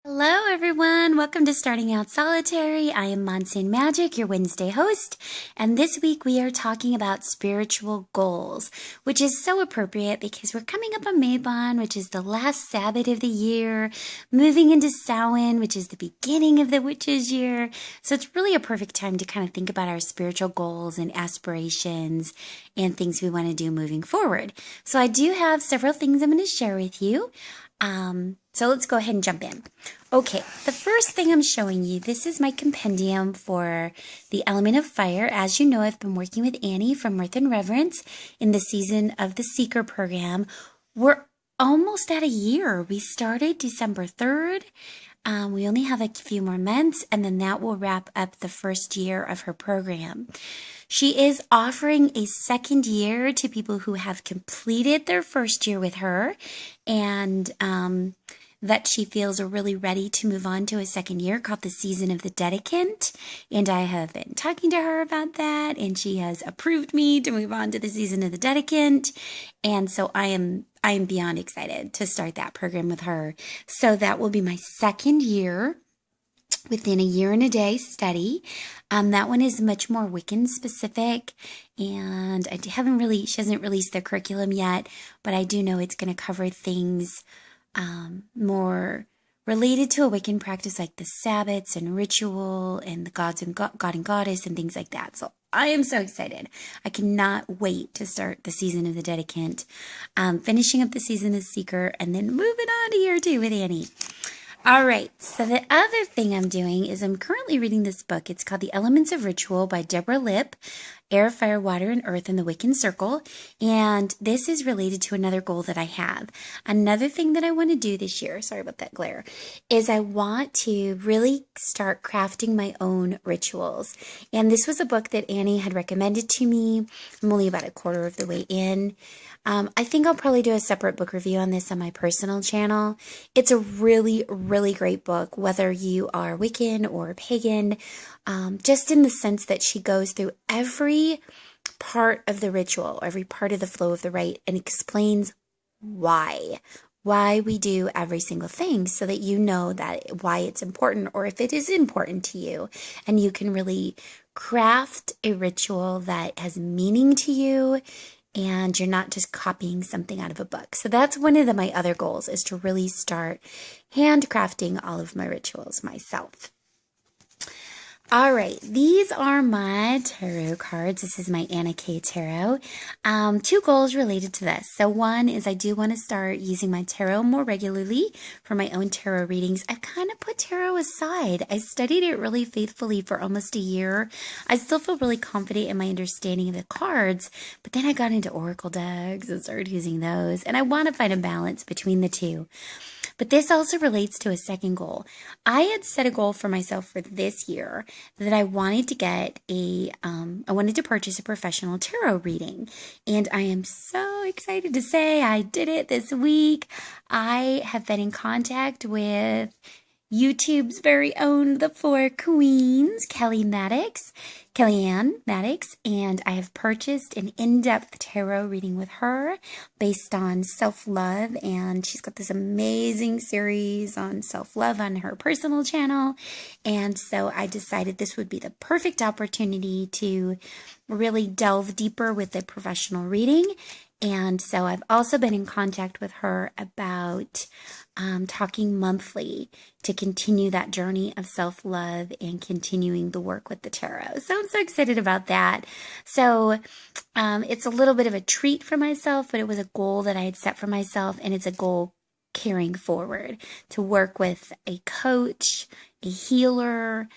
Hello everyone, welcome to Starting Out Solitary. I am MonsoonMagick, your Wednesday host, and this week we are talking about spiritual goals, which is so appropriate because we're coming up on Mabon, which is the last Sabbath of the year, moving into Samhain, which is the beginning of the witch's year. So it's really a perfect time to kind of think about our spiritual goals and aspirations and things we want to do moving forward. So I do have several things I'm going to share with you. So let's go ahead and jump in. Okay, the first thing I'm showing you, this is my compendium for the element of fire. As you know, I've been working with Annie from Mirth and Reverence in the season of the Seeker program. We're almost at a year. We started December 3rd. We only have a few more months, and then that will wrap up the first year of her program. She is offering a second year to people who have completed their first year with her, and that she feels are really ready to move on to a second year called the Season of the Dedicant. And I have been talking to her about that, and she has approved me to move on to the Season of the Dedicant. And so I am beyond excited to start that program with her. So that will be my second year within a year and a day study. That one is much more Wiccan specific, and she hasn't released the curriculum yet, but I do know it's going to cover things more related to a Wiccan practice like the Sabbats and ritual and the gods and God and goddess and things like that. So I am so excited. I cannot wait to start the Season of the Dedicant, finishing up the Season of the Seeker, and then moving on to year 2 with Annie. All right, so the other thing I'm doing is I'm currently reading this book. It's called The Elements of Ritual by Deborah Lipp, Air, Fire, Water, and Earth in the Wiccan Circle. And this is related to another goal that I have. Another thing that I want to do this year, sorry about that glare, is I want to really start crafting my own rituals. And this was a book that Annie had recommended to me. I'm only about a quarter of the way in. I think I'll probably do a separate book review on this on my personal channel. It's a really, really great book, whether you are Wiccan or pagan, just in the sense that she goes through every part of the ritual, every part of the flow of the rite, and explains why we do every single thing, so that you know that why it's important, or if it is important to you, and you can really craft a ritual that has meaning to you, and you're not just copying something out of a book. So that's one of my other goals, is to really start handcrafting all of my rituals myself. All right, these are my tarot cards. This is my Anna K Tarot. 2 goals related to this. So one is I do want to start using my tarot more regularly for my own tarot readings. I've kind of put tarot aside. I studied it really faithfully for almost a year. I still feel really confident in my understanding of the cards, but then I got into oracle decks and started using those, and I want to find a balance between the two. But this also relates to a second goal. I had set a goal for myself for this year that I wanted to get I wanted to purchase a professional tarot reading. And I am so excited to say I did it this week. I have been in contact with YouTube's very own The Four Queens, Kellyanne Maddox, and I have purchased an in-depth tarot reading with her based on self-love, and she's got this amazing series on self-love on her personal channel, and so I decided this would be the perfect opportunity to really delve deeper with the professional reading. And so I've also been in contact with her about talking monthly to continue that journey of self-love and continuing the work with the tarot. So I'm so excited about that. So it's a little bit of a treat for myself, but it was a goal that I had set for myself, and it's a goal carrying forward to work with a coach, a healer,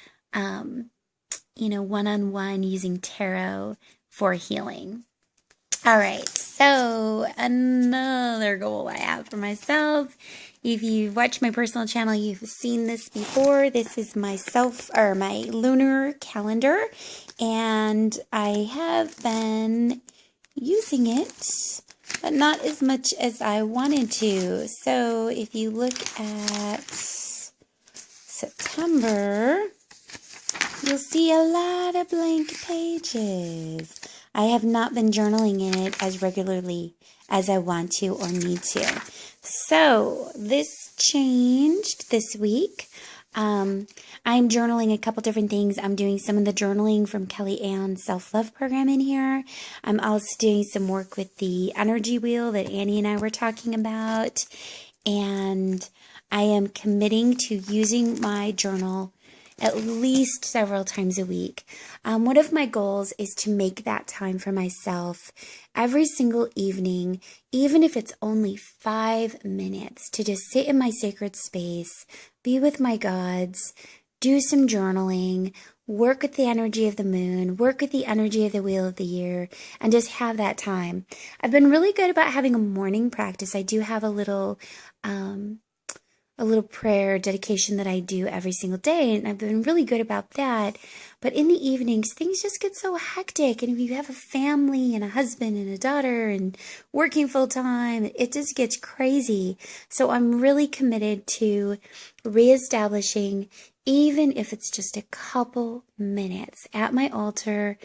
one-on-one using tarot for healing. All right, so another goal I have for myself. If you've watched my personal channel, you've seen this before. This is my lunar calendar, and I have been using it, but not as much as I wanted to. So if you look at September, you'll see a lot of blank pages. I have not been journaling in it as regularly as I want to or need to. So this changed this week. I'm journaling a couple different things. I'm doing some of the journaling from Kelly Ann's self-love program in here. I'm also doing some work with the energy wheel that Annie and I were talking about. And I am committing to using my journal at least several times a week. One of my goals is to make that time for myself every single evening, even if it's only 5 minutes, to just sit in my sacred space, be with my gods, do some journaling, work with the energy of the moon, work with the energy of the wheel of the year, and just have that time. I've been really good about having a morning practice. I do have a little prayer dedication that I do every single day, and I've been really good about that. But in the evenings, things just get so hectic, and if you have a family and a husband and a daughter and working full time, it just gets crazy. So I'm really committed to reestablishing, even if it's just a couple minutes at my altar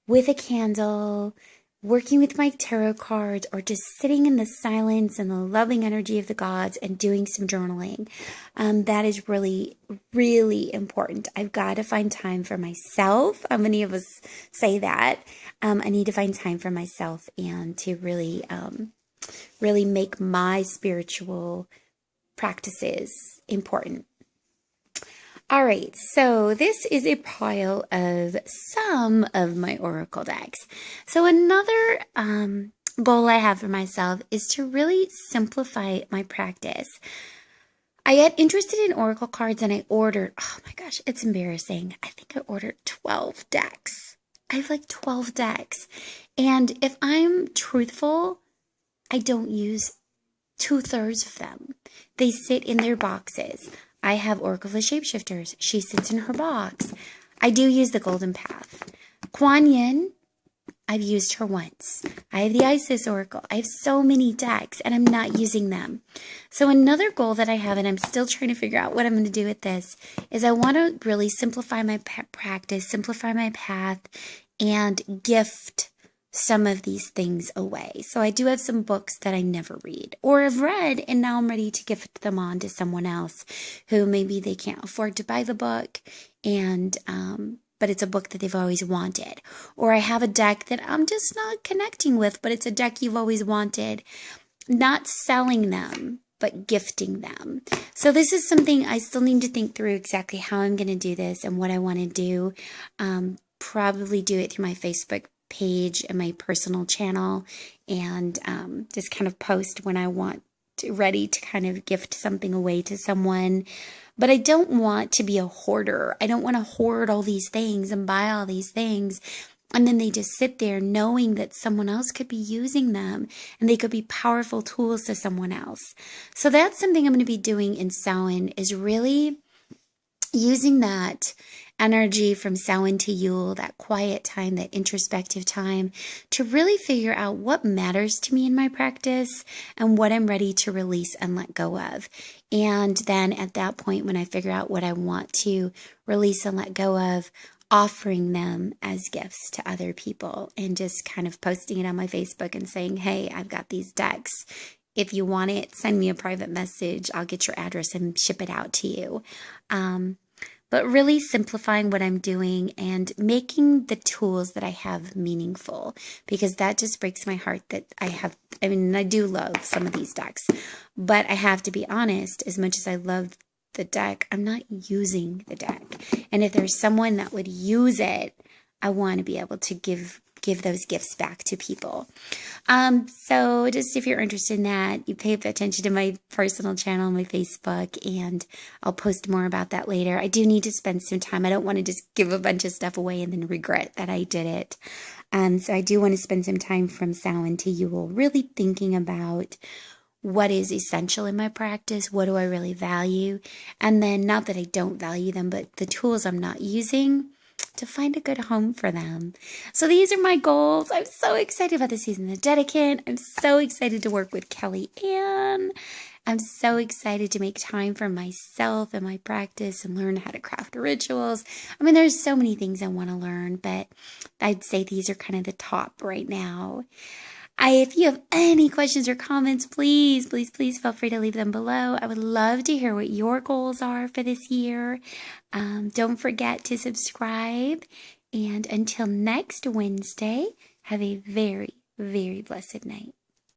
with a candle, working with my tarot cards, or just sitting in the silence and the loving energy of the gods and doing some journaling. That is really, really important. I've got to find time for myself. Many of us say that. I need to find time for myself and to really, really make my spiritual practices important. All right, so this is a pile of some of my oracle decks. So another goal I have for myself is to really simplify my practice. I got interested in oracle cards and I ordered, oh my gosh, it's embarrassing. I think I ordered 12 decks. I have like 12 decks. And if I'm truthful, I don't use 2/3 of them. They sit in their boxes. I have Oracle of the Shapeshifters. She sits in her box. I do use the Golden Path. Kuan Yin, I've used her once. I have the Isis Oracle. I have so many decks, and I'm not using them. So another goal that I have, and I'm still trying to figure out what I'm going to do with this, is I want to really simplify my practice, simplify my path, and gift some of these things away. So I do have some books that I never read or have read, and now I'm ready to gift them on to someone else who maybe they can't afford to buy the book, and but it's a book that they've always wanted. Or I have a deck that I'm just not connecting with, but it's a deck you've always wanted. Not selling them, but gifting them. So this is something I still need to think through exactly how I'm going to do this and what I want to do. Probably do it through my Facebook page and my personal channel, and just kind of post when I want to, ready to kind of gift something away to someone. But I don't want to be a hoarder. I don't want to hoard all these things and buy all these things, and then they just sit there knowing that someone else could be using them and they could be powerful tools to someone else. So that's something I'm going to be doing in Samhain, is really using that energy from Samhain to Yule, that quiet time, that introspective time, to really figure out what matters to me in my practice and what I'm ready to release and let go of. And then at that point, when I figure out what I want to release and let go of, offering them as gifts to other people and just kind of posting it on my Facebook and saying, hey, I've got these decks. If you want it, send me a private message. I'll get your address and ship it out to you. But really simplifying what I'm doing and making the tools that I have meaningful, because that just breaks my heart that I do love some of these decks, but I have to be honest, as much as I love the deck, I'm not using the deck. And if there's someone that would use it, I want to be able to give those gifts back to people. So just if you're interested in that, you pay attention to my personal channel, my Facebook, and I'll post more about that later. I do need to spend some time. I don't want to just give a bunch of stuff away and then regret that I did it. So I do want to spend some time from Samhain to Yule really thinking about what is essential in my practice, what do I really value, and then not that I don't value them, but the tools I'm not using, to find a good home for them. So these are my goals. I'm so excited about the season of Dedicant. I'm so excited to work with Kelly Ann. I'm so excited to make time for myself and my practice and learn how to craft rituals. I mean, there's so many things I want to learn, but I'd say these are kind of the top right now. If you have any questions or comments, please feel free to leave them below. I would love to hear what your goals are for this year. Don't forget to subscribe. And until next Wednesday, have a very, very blessed night.